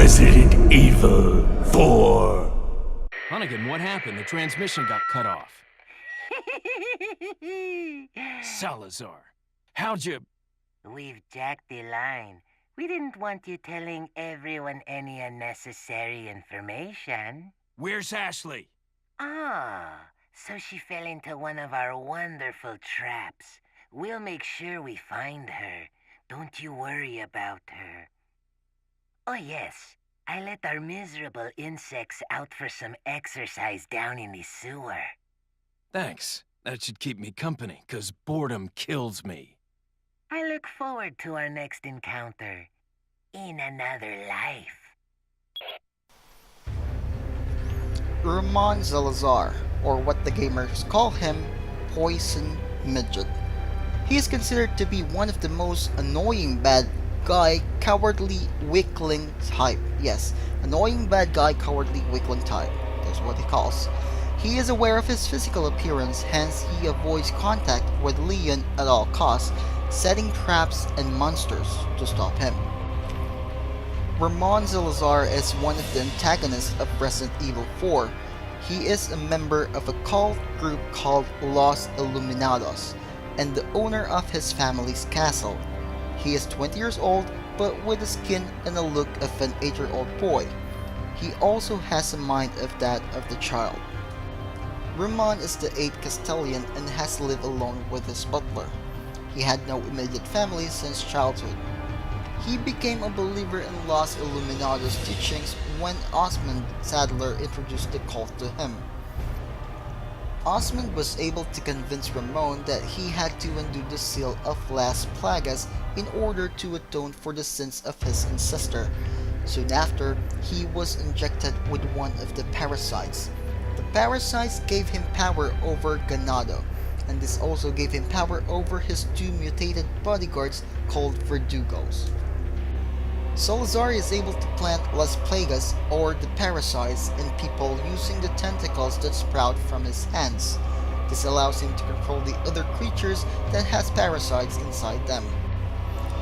Resident Evil 4. Hunnigan, what happened? The transmission got cut off. Salazar, how'd you... We've jacked the line. We didn't want you telling everyone any unnecessary information. Where's Ashley? Ah, so she fell into one of our wonderful traps. We'll make sure we find her. Don't you worry about her. Oh yes, I let our miserable insects out for some exercise down in the sewer. Thanks. That should keep me company, 'cause boredom kills me. I look forward to our next encounter in another life. Ramon Salazar, or what the gamers call him, Poison Midget. He is considered to be one of the most annoying bad guy, cowardly weakling type. Yes, annoying bad guy, cowardly weakling type. That's what he calls. He is aware of his physical appearance, hence he avoids contact with Leon at all costs, setting traps and monsters to stop him. Ramon Salazar is one of the antagonists of Resident Evil 4. He is a member of a cult group called Los Illuminados, and the owner of his family's castle. He is 20 years old, but with the skin and the look of an 8-year-old boy. He also has a mind of that of the child. Ramon is the 8th Castellan and has lived alone with his butler. He had no immediate family since childhood. He became a believer in Los Illuminados' teachings when Osmond Sadler introduced the cult to him. Osmond was able to convince Ramon that he had to undo the seal of Las Plagas in order to atone for the sins of his ancestor. Soon after, he was injected with one of the parasites. The parasites gave him power over Ganado, and this also gave him power over his 2 mutated bodyguards called Verdugos. Salazar is able to plant Las Plagas, or the parasites, in people using the tentacles that sprout from his hands. This allows him to control the other creatures that has parasites inside them.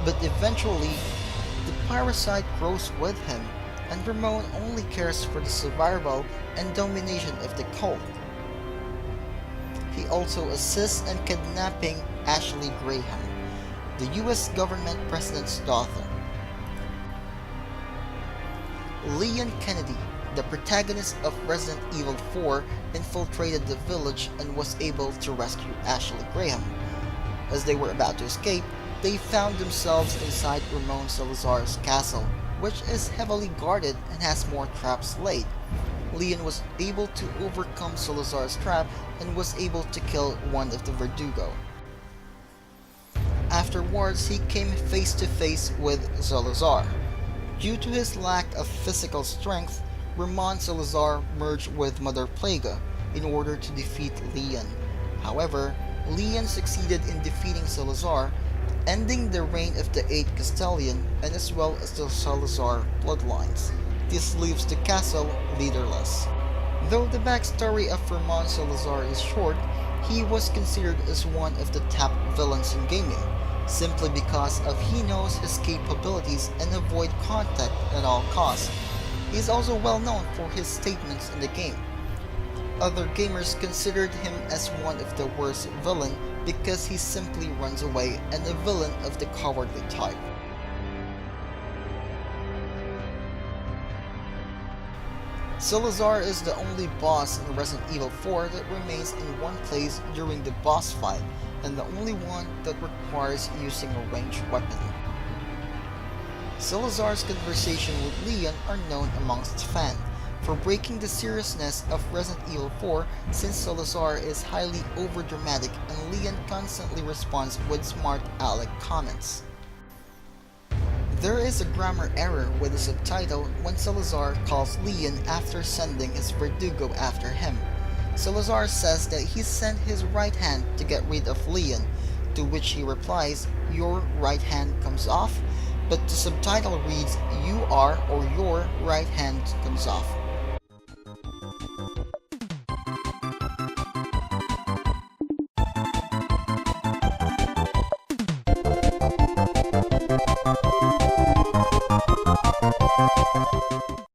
But eventually, the parasite grows with him, and Ramon only cares for the survival and domination of the cult. He also assists in kidnapping Ashley Graham, the US government president's daughter. Leon Kennedy, the protagonist of Resident Evil 4, infiltrated the village and was able to rescue Ashley Graham. As they were about to escape, they found themselves inside Ramon Salazar's castle, which is heavily guarded and has more traps laid. Leon was able to overcome Salazar's trap and was able to kill one of the Verdugo. Afterwards, he came face to face with Salazar. Due to his lack of physical strength, Ramon Salazar merged with Mother Plaga in order to defeat Leon. However, Leon succeeded in defeating Salazar, ending the reign of the 8th Castellan and as well as the Salazar bloodlines. This leaves the castle leaderless. Though the backstory of Ramon Salazar is short, he was considered as one of the top villains in gaming, simply because of he knows his capabilities and avoid contact at all costs. He is also well known for his statements in the game. Other gamers considered him as one of the worst villain because he simply runs away and a villain of the cowardly type. Salazar is the only boss in Resident Evil 4 that remains in one place during the boss fight, and the only one that requires using a ranged weapon. Salazar's conversation with Leon are known amongst fans for breaking the seriousness of Resident Evil 4 since Salazar is highly overdramatic and Leon constantly responds with smart aleck comments. There is a grammar error with the subtitle when Salazar calls Leon after sending his Verdugo after him. Salazar says that he sent his right hand to get rid of Leon, to which he replies, "Your right hand comes off," but the subtitle reads, "You are or your right hand comes off."